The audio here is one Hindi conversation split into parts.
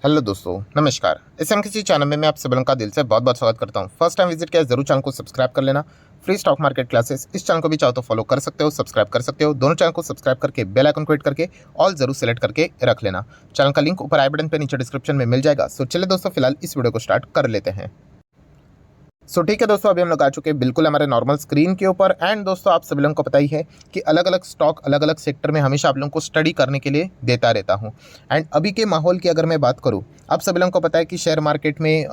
हेलो दोस्तों, नमस्कार। इस हम किसी चैनल में मैं आप सभी का दिल से बहुत बहुत स्वागत करता हूं। फर्स्ट टाइम विजिट किया जरूर चैनल को सब्सक्राइब कर लेना। फ्री स्टॉक मार्केट क्लासेस इस चैनल को भी चाहो तो फॉलो कर सकते हो, सब्सक्राइब कर सकते हो। दोनों चैनल को सब्सक्राइब करके बेल आइकन को हिट करके ऑल जरूर सेलेक्ट करके रख लेना। चैनल का लिंक ऊपर आई बटन पे नीचे डिस्क्रिप्शन में मिल जाएगा। सो चलिए दोस्तों, फिलहाल इस वीडियो को स्टार्ट कर लेते हैं। ठीक है दोस्तों, अभी हम लोग आ चुके हैं बिल्कुल हमारे नॉर्मल स्क्रीन के ऊपर। एंड दोस्तों, आप सभी लोगों को पता ही है कि अलग अलग स्टॉक अलग अलग सेक्टर में हमेशा आप लोगों को स्टडी करने के लिए देता रहता हूं। एंड अभी के माहौल की अगर मैं बात करूं, आप सभी लोगों को पता है कि शेयर मार्केट में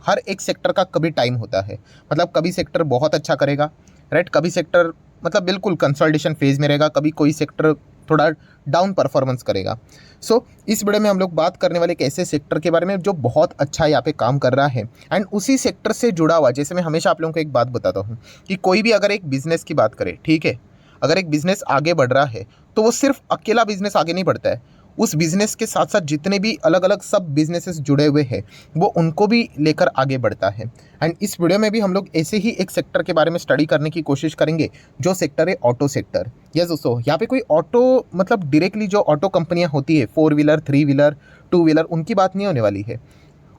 हर एक सेक्टर का कभी टाइम होता है। मतलब कभी सेक्टर बहुत अच्छा करेगा, राइट, कभी सेक्टर मतलब बिल्कुल कंसोलिडेशन फेज में रहेगा, कभी कोई सेक्टर थोड़ा डाउन परफॉर्मेंस करेगा। इस वीडियो में हम लोग बात करने वाले एक ऐसे सेक्टर के बारे में जो बहुत अच्छा यहाँ पे काम कर रहा है। एंड उसी सेक्टर से जुड़ा हुआ, जैसे मैं हमेशा आप लोगों को एक बात बताता हूँ कि कोई भी अगर एक बिजनेस की बात करे, ठीक है, अगर एक बिजनेस आगे बढ़ रहा है तो वो सिर्फ अकेला बिजनेस आगे नहीं बढ़ता है। उस बिजनेस के साथ साथ जितने भी अलग अलग सब बिजनेसेस जुड़े हुए हैं वो उनको भी लेकर आगे बढ़ता है। एंड इस वीडियो में भी हम लोग ऐसे ही एक सेक्टर के बारे में स्टडी करने की कोशिश करेंगे, जो सेक्टर है ऑटो सेक्टर। यस दोस्तों, यहाँ पे कोई ऑटो मतलब डायरेक्टली जो ऑटो कंपनियां होती है, 4 व्हीलर 3 व्हीलर 2 व्हीलर, उनकी बात नहीं होने वाली है।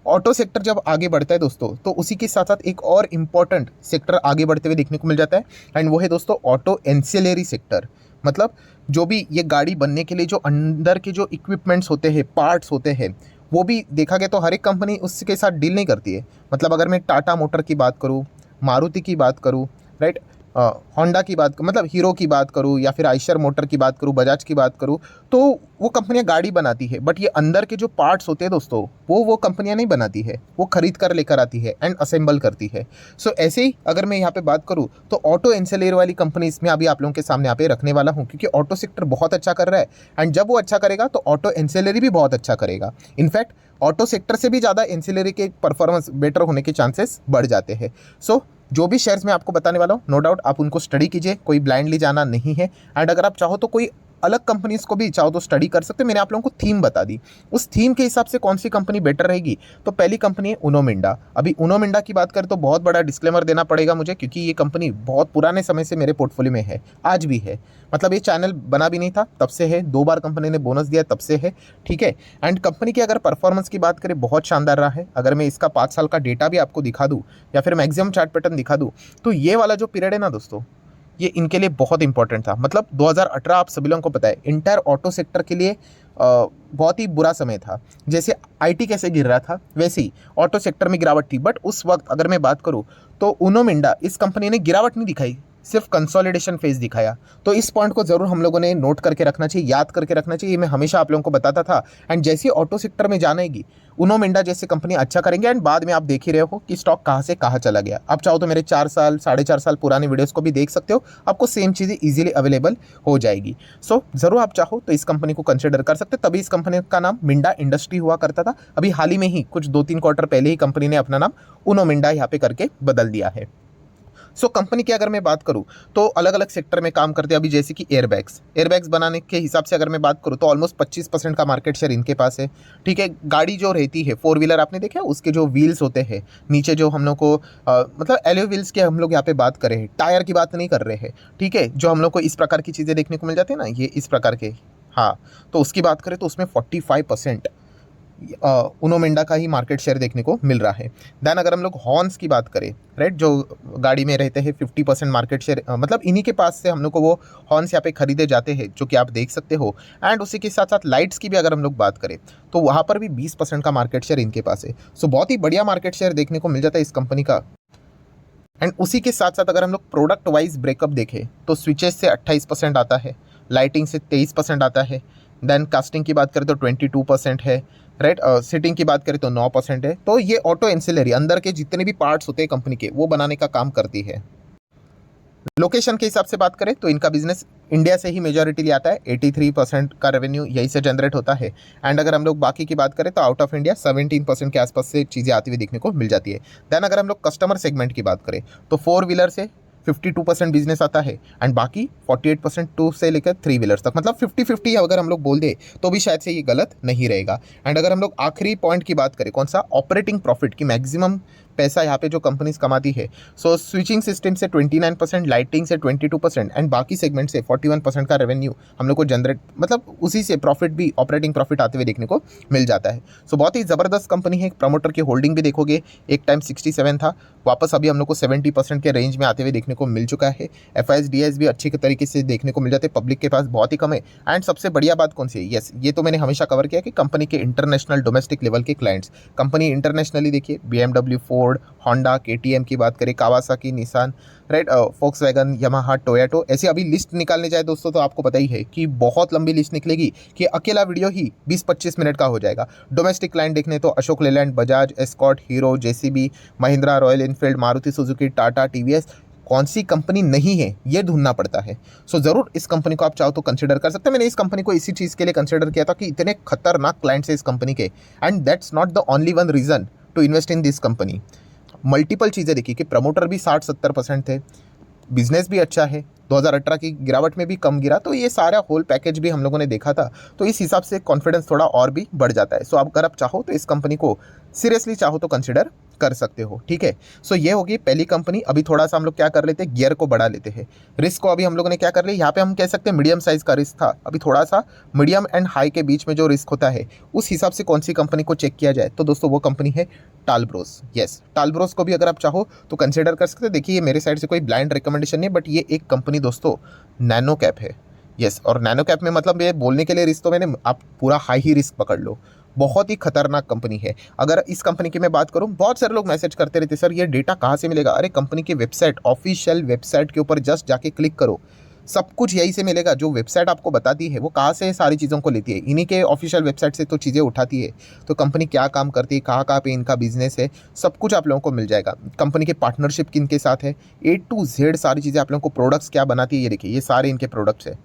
ऑटो सेक्टर जब आगे बढ़ता है दोस्तों, तो उसी के साथ साथ एक और इम्पॉर्टेंट सेक्टर आगे बढ़ते हुए देखने को मिल जाता है। एंड वो है दोस्तों ऑटो एंसिलरी सेक्टर। मतलब जो भी ये गाड़ी बनने के लिए जो अंदर के जो इक्विपमेंट्स होते हैं, पार्ट्स होते हैं, वो भी देखा गया तो हर एक कंपनी उसके साथ डील नहीं करती है। मतलब अगर मैं टाटा मोटर की बात करूँ, मारुति की बात करूँ, राइट, होंडा की बात, मतलब हीरो की बात करूँ, या फिर आइशर मोटर की बात करूँ, बजाज की बात करूँ, तो वो कंपनियां गाड़ी बनाती है। बट ये अंदर के जो पार्ट्स होते हैं दोस्तों, वो कंपनियां नहीं बनाती है, वो खरीद कर लेकर आती है एंड असेंबल करती है। ऐसे ही अगर मैं यहाँ पे बात करूँ तो ऑटो एंसिलरी वाली कंपनी इसमें अभी आप लोगों के सामने यहाँ पे रखने वाला हूँ, क्योंकि ऑटो सेक्टर बहुत अच्छा कर रहा है। एंड जब वो अच्छा करेगा तो ऑटो एंसिलरी भी बहुत अच्छा करेगा। इनफैक्ट ऑटो सेक्टर से भी ज़्यादा एंसिलरी के परफॉर्मेंस बेटर होने के चांसेस बढ़ जाते हैं। जो भी शेयर्स मैं आपको बताने वाला हूँ, नो डाउट आप उनको स्टडी कीजिए, कोई ब्लाइंडली जाना नहीं है। एंड अगर आप चाहो तो कोई अलग कंपनीज को भी चाहो तो स्टडी कर सकते हो। मैंने आप लोगों को थीम बता दी, उस थीम के हिसाब से कौन सी कंपनी बेटर रहेगी। तो पहली कंपनी है उनो मिंडा। अभी उनो मिंडा की बात करें तो बहुत बड़ा डिस्क्लेमर देना पड़ेगा मुझे, क्योंकि ये कंपनी बहुत पुराने समय से मेरे पोर्टफोलियो में है, आज भी है। मतलब ये चैनल बना भी नहीं था तब से है, 2 बार कंपनी ने बोनस दिया तब से है, ठीक है। एंड कंपनी की अगर परफॉर्मेंस की बात करें, बहुत शानदार रहा है। अगर मैं इसका 5 साल का डेटा भी आपको दिखा दूँ या फिर मैक्सिमम चार्ट पैटर्न दिखा दूँ, तो ये वाला जो पीरियड है ना दोस्तों, ये इनके लिए बहुत इंपॉर्टेंट था। मतलब 2018 आप सभी लोगों को पता है इंटायर ऑटो सेक्टर के लिए बहुत ही बुरा समय था। जैसे आईटी कैसे गिर रहा था, वैसे ही ऑटो सेक्टर में गिरावट थी। बट उस वक्त अगर मैं बात करूं तो उनो मिंडा इस कंपनी ने गिरावट नहीं दिखाई, सिर्फ कंसोलिडेशन फेज दिखाया। तो इस पॉइंट को जरूर हम लोगों ने नोट करके रखना चाहिए, याद करके रखना चाहिए। मैं हमेशा आप लोगों को बताता था। एंड जैसे ऑटो सेक्टर में जानेगी, उनो मिंडा जैसे कंपनी अच्छा करेंगे। एंड बाद में आप देख ही रहे हो कि स्टॉक कहाँ से कहाँ चला गया। आप चाहो तो मेरे 4 साल 4.5 साल पुराने वीडियोस को भी देख सकते हो, आपको सेम चीज़ें इजीली अवेलेबल हो जाएगी। जरूर आप चाहो तो इस कंपनी को कंसिडर कर सकते। तभी इस कंपनी का नाम मिंडा इंडस्ट्री हुआ करता था। अभी हाल ही में ही कुछ 2-3 क्वार्टर पहले ही कंपनी ने अपना नाम उनो मिंडा यहाँ पे करके बदल दिया है। कंपनी की अगर मैं बात करूं तो अलग अलग सेक्टर में काम करते हैं। अभी जैसे कि एयरबैग्स बनाने के हिसाब से अगर मैं बात करूं तो ऑलमोस्ट 25% का मार्केट शेयर इनके पास है, ठीक है। गाड़ी जो रहती है 4 व्हीलर, आपने देखा है उसके जो व्हील्स होते हैं नीचे, जो हम लोग को मतलब एलो व्हील्स के हम लोग यहाँ पे बात कर रहे हैं, टायर की बात नहीं कर रहे हैं, ठीक है। जो हम लोग को इस प्रकार की चीज़ें देखने को मिल जाती है ना, ये इस प्रकार के, हाँ, तो उसकी बात करें तो उसमें 45% उनो मिंडा का ही मार्केट शेयर देखने को मिल रहा है। देन अगर हम लोग हॉर्न्स की बात करें, राइट, जो गाड़ी में रहते हैं 50% मार्केट शेयर, मतलब इन्हीं के पास से हम लोग को वो हॉर्न्स यहाँ पे खरीदे जाते हैं, जो कि आप देख सकते हो। एंड उसी के साथ साथ लाइट्स की भी अगर हम लोग बात करें तो वहाँ पर भी 20% का मार्केट शेयर इनके पास है। बहुत ही बढ़िया मार्केट शेयर देखने को मिल जाता है इस कंपनी का। एंड उसी के साथ साथ अगर हम लोग प्रोडक्ट वाइज ब्रेकअप देखें तो स्विचेस से 28% आता है, लाइटिंग से 23% आता है। देन कास्टिंग की बात करें तो 22% है, राइट। सीटिंग की बात करें तो 9% है। तो ये ऑटो एंसिलरी अंदर के जितने भी पार्ट्स होते हैं कंपनी के, वो बनाने का काम करती है। लोकेशन के हिसाब से बात करें तो इनका बिजनेस इंडिया से ही मेजॉरिटी आता है, 83% का रेवेन्यू यहीं से जनरेट होता है। एंड अगर हम लोग बाकी की बात करें तो आउट ऑफ इंडिया 17% के आसपास से चीज़ें आती हुई देखने को मिल जाती है। देन अगर हम लोग कस्टमर सेगमेंट की बात करें तो 4 व्हीलर से 52% बिजनेस आता है, एंड बाकी 48% 2 से लेकर 3 व्हीलर्स तक। मतलब 50-50 अगर हम लोग बोल दे तो भी शायद से ये गलत नहीं रहेगा। एंड अगर हम लोग आखिरी पॉइंट की बात करें, कौन सा, ऑपरेटिंग प्रॉफिट की मैक्सिमम पैसा यहाँ पे जो कंपनीज कमाती है। सो स्विचिंग सिस्टम से 29%, लाइटिंग से 22% एंड बाकी सेगमेंट से 41% का रेवेन्यू हम लोग को जनरेट, मतलब उसी से प्रॉफिट भी, ऑपरेटिंग प्रॉफिट आते हुए देखने को मिल जाता है। सो बहुत ही ज़बरदस्त कंपनी है। प्रमोटर की होल्डिंग भी देखोगे, एक टाइम 67 था, वापस अभी हम लोग को 70% के रेंज में आते हुए देखने को मिल चुका है। FIS-DS भी अच्छी तरीके से देखने को मिल जाते हैं, पब्लिक के पास बहुत ही कम है। एंड सबसे बढ़िया बात कौन सी है, यस, ये तो मैंने हमेशा कवर किया कि कंपनी के इंटरनेशनल डोमेस्टिक लेवल के क्लाइंट्स, कंपनी इंटरनेशनली देखिए BMW, फोर्ड, होंडा, KTM की बात करें, Kawasaki, Nissan, right, Volkswagen, Yamaha, Toyota, ऐसी अभी लिस्ट निकालने जाए दोस्तों तो आपको पता ही है कि बहुत लंबी लिस्ट निकलेगी, कि अकेला वीडियो ही 20-25 मिनट का हो जाएगा। डोमेस्टिक क्लाइंट देखने तो Ashok Leyland, Bajaj, escort, hero, JCB, Mahindra, royal Enfield, Maruti Suzuki, Tata, TVS, कौन सी कंपनी नहीं है ये ढूंढना पड़ता है। सो ज़रूर इस कंपनी को आप चाहो तो कंसिडर कर सकते हैं। मैंने इस कंपनी को इसी चीज़ के लिए कंसिडर किया था कि इतने खतरनाक क्लाइंट्स है इस कंपनी के, and that's not the only one reason to invest in this company. Multiple चीज़ें देखिए कि प्रमोटर भी 60-70% थे, बिजनेस भी अच्छा है, 2018 की गिरावट में भी कम गिरा, तो ये सारा होल पैकेज भी हम लोगों ने देखा था, तो इस हिसाब से कॉन्फिडेंस थोड़ा और भी बढ़ जाता है। सो अगर आप चाहो तो इस कंपनी को सीरियसली चाहो तो कंसिडर कर सकते हो, ठीक है। सो ये होगी पहली कंपनी। अभी थोड़ा सा हम लोग क्या कर लेते हैं, गियर को बढ़ा लेते हैं। रिस्क को अभी हम लोगों ने क्या कर लिया, यहाँ पे हम कह सकते हैं मीडियम साइज का रिस्क था, अभी थोड़ा सा मीडियम एंड हाई के बीच में जो रिस्क होता है उस हिसाब से कौन सी कंपनी को चेक किया जाए, तो दोस्तों वो कंपनी है टालब्रोस। यस, टालब्रोस को भी अगर आप चाहो तो कंसिडर कर सकते हैं। देखिए ये मेरे साइड से कोई ब्लाइंड रिकमेंडेशन नहीं, बट ये एक कंपनी दोस्तों नैनो कैप है। यस, और नैनो कैप में मतलब ये बोलने के लिए रिस्क तो मैंने, आप पूरा हाई ही रिस्क पकड़ लो, बहुत ही खतरनाक कंपनी है। अगर इस कंपनी की मैं बात करूं, बहुत सारे लोग मैसेज करते रहते सर ये डेटा कहाँ से मिलेगा। अरे कंपनी की वेबसाइट, ऑफिशियल वेबसाइट के ऊपर जस्ट जाके क्लिक करो, सब कुछ यहीं से मिलेगा। जो वेबसाइट आपको बताती है वो कहाँ से सारी चीज़ों को लेती है, इन्हीं के ऑफिशियल वेबसाइट से तो चीज़ें उठाती है। तो कंपनी क्या काम करती है, कहाँ कहाँ पे इनका बिजनेस है, सब कुछ आप लोगों को मिल जाएगा। कंपनी के पार्टनरशिप किन के साथ है, A to Z सारी चीज़ें आप लोगों को, प्रोडक्ट्स क्या बनाती है ये देखिए, ये सारे इनके प्रोडक्ट्स है।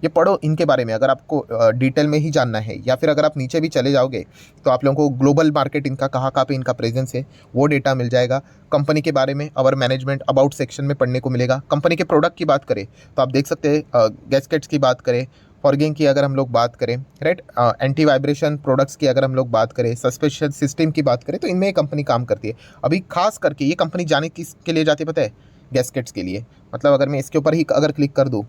ये पढ़ो इनके बारे में अगर आपको डिटेल में ही जानना है, या फिर अगर आप नीचे भी चले जाओगे तो आप लोगों को ग्लोबल मार्केट इनका कहाँ कहाँ पे इनका प्रेजेंस है वो डेटा मिल जाएगा। कंपनी के बारे में अवर मैनेजमेंट अबाउट सेक्शन में पढ़ने को मिलेगा। कंपनी के प्रोडक्ट की बात करें तो आप देख सकते हैं, गैस्केट्स की बात करें, फॉरगिंग की अगर हम लोग बात करें, राइट, एंटी वाइब्रेशन प्रोडक्ट्स की अगर हम लोग बात करें, सस्पेंशन सिस्टम की बात करें, तो इनमें ये कंपनी काम करती है। अभी खास करके ये कंपनी जाने किसके लिए जाती है पता है, गैस्केट्स के लिए। मतलब अगर मैं इसके ऊपर ही अगर क्लिक कर दूँ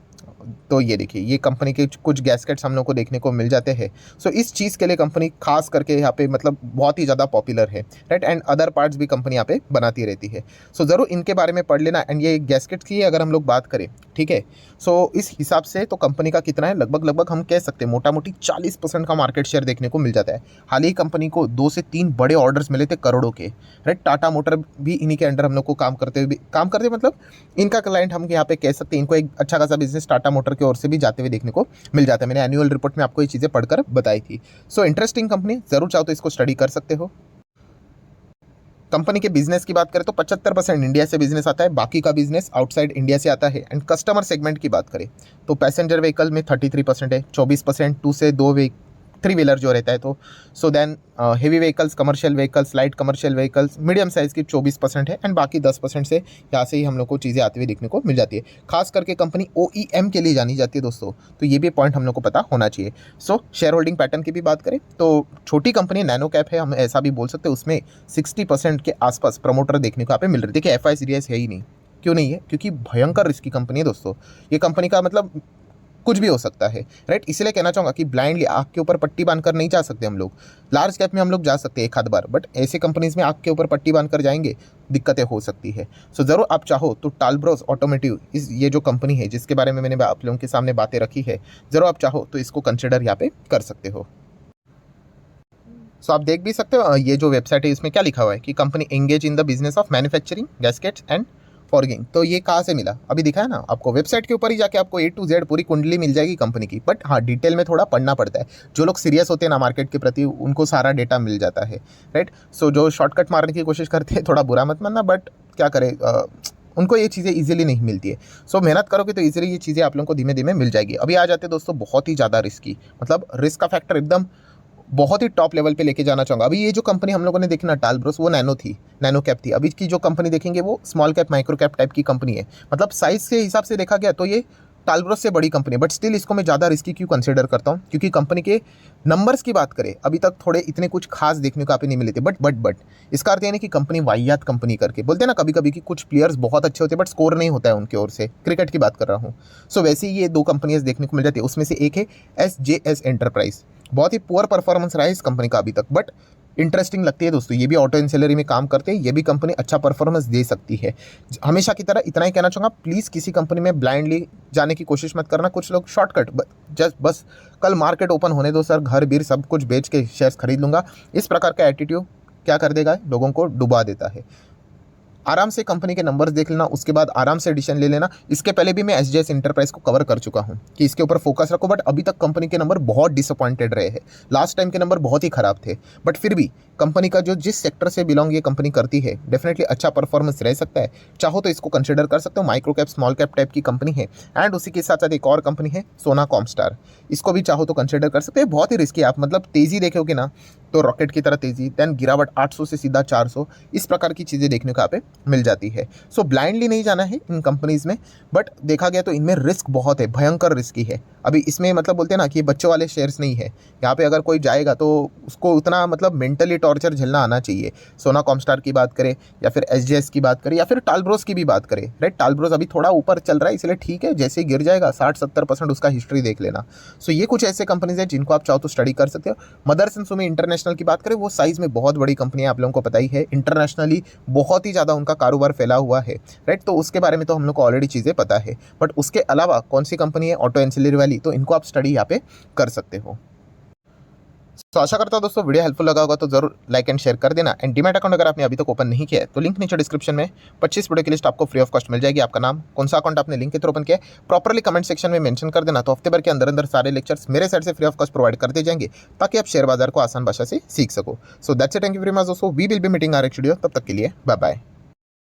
तो ये देखिए ये कंपनी के कुछ गैस्केट्स हम लोग को देखने को मिल जाते हैं। सो इस चीज़ के लिए कंपनी खास करके यहाँ पे मतलब बहुत ही ज़्यादा पॉपुलर है, राइट, एंड अदर पार्ट्स भी कंपनी यहाँ पे बनाती रहती है। सो ज़रूर इनके बारे में पढ़ लेना। एंड ये गैस्केट्स की अगर हम लोग बात करें, ठीक है, सो इस हिसाब से तो कंपनी का कितना है, लगभग हम कह सकते हैं मोटा मोटी 40% का मार्केट शेयर देखने को मिल जाता है। हाल ही कंपनी को 2 से 3 बड़े ऑर्डर्स मिले थे करोड़ों के, राइट। टाटा मोटर भी इन्हीं के अंडर हम लोग को काम करते मतलब इनका क्लाइंट हम यहाँ पे कह सकते हैं। इनको एक अच्छा खासा बिजनेस टाटा मोटर की ओर से भी जाते हुए देखने को मिल जाता है। मैंने एनुअल रिपोर्ट में आपको ये चीज़ें पढ़कर बताई थी। सो इंटरेस्टिंग कंपनी, जरूर चाहो तो इसको स्टडी कर सकते हो। कंपनी के बिजनेस की बात करें तो 75% इंडिया से बिजनेस आता है, बाकी का बिजनेस आउटसाइड इंडिया से आता है। एंड कस्टमर सेगमेंट की बात करें तो पैसेंजर व्हीकल में 33% है, 24% 2 से 2 3 व्हीलर जो रहता है तो। So then heavy vehicles, commercial vehicles, light commercial vehicles, medium size की 24% है। एंड बाकी 10% से यहाँ से ही हम लोग को चीज़ें आती हुई देखने को मिल जाती है। खास करके कंपनी OEM के लिए जानी जाती है दोस्तों, तो ये भी पॉइंट हम लोग को पता होना चाहिए। सो शेयर होल्डिंग पैटर्न की भी बात करें तो छोटी कंपनी नैनो कैप है, हम ऐसा भी बोल सकते हैं। उसमें 60% के आसपास प्रमोटर देखने को यहाँ पे मिल रहे हैं। देखिए FIS है ही नहीं, क्यों नहीं है, क्योंकि भयंकर रिस्की कंपनी है दोस्तों। ये कंपनी का मतलब कुछ भी हो सकता है, राइट। इसलिए कहना चाहूँगा कि ब्लाइंडली आँख के ऊपर पट्टी बांधकर नहीं जा सकते हम लोग। लार्ज कैप में हम लोग जा सकते हैं एक आध बार, बट ऐसे कंपनीज में आँख के ऊपर पट्टी बांधकर जाएंगे, दिक्कतें हो सकती है। सो ज़रूर आप चाहो तो टालब्रोस ऑटोमोटिव ये जो कंपनी है जिसके बारे में मैंने आप लोगों के सामने बातें रखी है, ज़रूर आप चाहो तो इसको कंसिडर यहाँ पे कर सकते हो। सो आप देख भी सकते हो ये जो वेबसाइट है इसमें क्या लिखा हुआ है कि company engage in the business of manufacturing gaskets and forging. तो ये कहाँ से मिला, अभी दिखा है ना आपको, वेबसाइट के ऊपर ही जाके आपको A to Z पूरी कुंडली मिल जाएगी कंपनी की। बट हाँ, डिटेल में थोड़ा पढ़ना पड़ता है। जो लोग सीरियस होते हैं ना मार्केट के प्रति, उनको सारा डेटा मिल जाता है, राइट। सो जो शॉर्टकट मारने की कोशिश करते हैं, थोड़ा बुरा मत मानना, बट क्या करें, उनको ये चीज़ें इजीली नहीं मिलती है। सो मेहनत करोगे तो इजीली ये चीज़ें आप लोगों को धीमे धीमे मिल जाएगी। अभी आ जाते हैं दोस्तों बहुत ही ज़्यादा रिस्की, मतलब रिस्क का फैक्टर एकदम बहुत ही टॉप लेवल पे लेके जाना चाहूँगा। अभी ये जो कंपनी हम लोगों ने देखी ना टालब्रोस, वो नैनो कैप थी। अभी की जो कंपनी देखेंगे वो small cap micro cap type की कंपनी है। मतलब साइज़ के हिसाब से देखा गया तो ये टालब्रोस से बड़ी कंपनी, बट स्टिल इसको मैं ज़्यादा रिस्की क्यों कंसिडर करता हूँ, क्योंकि कंपनी के नंबर्स की बात करें अभी तक थोड़े इतने कुछ खास देखने को आप नहीं मिले थे। बट इसका अर्थ ये नहीं कि कंपनी वाहियात कंपनी करके बोलते हैं ना कभी कभी कि कुछ प्लेयर्स बहुत अच्छे होते हैं बट स्कोर नहीं होता है उनकी ओर से, क्रिकेट की बात कर रहा हूँ। सो वैसे ही ये 2 कंपनीज देखने को मिल जाती है। उसमें से एक है SJS एंटरप्राइज। बहुत ही पुअर परफॉर्मेंस रहा है इस कंपनी का अभी तक, बट इंटरेस्टिंग लगती है दोस्तों। ये भी ऑटो एंसिलरी में काम करते हैं, ये भी कंपनी अच्छा परफॉर्मेंस दे सकती है। हमेशा की तरह इतना ही कहना चाहूँगा, प्लीज़ किसी कंपनी में ब्लाइंडली जाने की कोशिश मत करना। कुछ लोग शॉर्टकट जस्ट बस कल मार्केट ओपन होने दो सर, घर बीर सब कुछ बेच के शेयर्स खरीद लूँगा, इस प्रकार का एटीट्यूड क्या कर देगा, लोगों को डुबा देता है। आराम से कंपनी के नंबर्स देख लेना, उसके बाद आराम से डिसीजन ले लेना। इसके पहले भी मैं SJS एंटरप्राइज को कवर कर चुका हूं कि इसके ऊपर फोकस रखो, बट अभी तक कंपनी के नंबर बहुत डिसअपॉइंटेड रहे हैं। लास्ट टाइम के नंबर बहुत ही खराब थे, बट फिर भी कंपनी का जो जिस सेक्टर से बिलोंग ये कंपनी करती है डेफिनेटली अच्छा परफॉर्मेंस रह सकता है। चाहो तो इसको कंसिडर कर सकते हो, micro cap small cap type की कंपनी है। एंड उसी के साथ साथ एक और कंपनी है सोना कॉमस्टार, इसको भी चाहो तो कंसिडर कर सकते हैं। बहुत ही रिस्की, आप मतलब तेज़ी देखोगे ना तो रॉकेट की तरह तेज़ी, देन गिरावट 800 से सीधा 400, इस प्रकार की चीज़ें देखने को यहाँ पे मिल जाती है। सो ब्लाइंडली नहीं जाना है इन कंपनीज़ में, बट देखा गया तो इनमें रिस्क बहुत है, भयंकर रिस्की है। अभी इसमें मतलब बोलते हैं ना कि ये बच्चों वाले शेयर्स नहीं है। यहाँ पे अगर कोई जाएगा तो उसको उतना मतलब मेंटली टॉर्चर झेलना आना चाहिए। सोना कॉमस्टार की बात करें या फिर SJS की बात करें या फिर टालब्रोस की भी बात करें, राइट। टालब्रोस अभी थोड़ा ऊपर चल रहा है इसलिए ठीक है, जैसे गिर जाएगा 60-70% उसका हिस्ट्री देख लेना। सो ये कुछ ऐसे कंपनीज है जिनको आप चाहो तो स्टडी कर सकते हो। मदरसन सुमी इंटरनेशनल की बात करें, वो साइज में बहुत बड़ी कंपनी है, आप लोगों को पता ही है। इंटरनेशनली बहुत ही ज़्यादा उनका कारोबार फैला हुआ है, राइट। तो उसके बारे में तो हम लोग को ऑलरेडी चीज़ें पता है, बट उसके अलावा कौन सी कंपनी है ऑटो एंसिलरी वाली, तो इनको आप स्टडी यहाँ पे कर सकते हो। तो आशा करता हूँ दोस्तों वीडियो हेल्पफुल लगा होगा, तो जरूर लाइक एंड शेयर कर देना। एंड डीमैट अकाउंट अगर आपने अभी तक ओपन नहीं किया है तो लिंक नीचे डिस्क्रिप्शन में 25 वीडियो की लिस्ट आपको फ्री ऑफ कॉस्ट मिल जाएगी। आपका नाम, कौन सा अकाउंट आपने लिंक के थ्रू ओपन किया है, प्रॉपरली कमेंट सेक्शन में मेंशन कर देना। तो हफ्ते भर के अंदर अंदर सारे लेक्चर्स मेरे साइड से फ्री ऑफ कॉस्ट प्रोवाइड करते जाएंगे ताकि आप शेयर बाजार को आसान भाषा से सीख सको। So that's it, thank you very much दोस्तों, we will be meeting our next video. तब तक के लिए बाय बाय।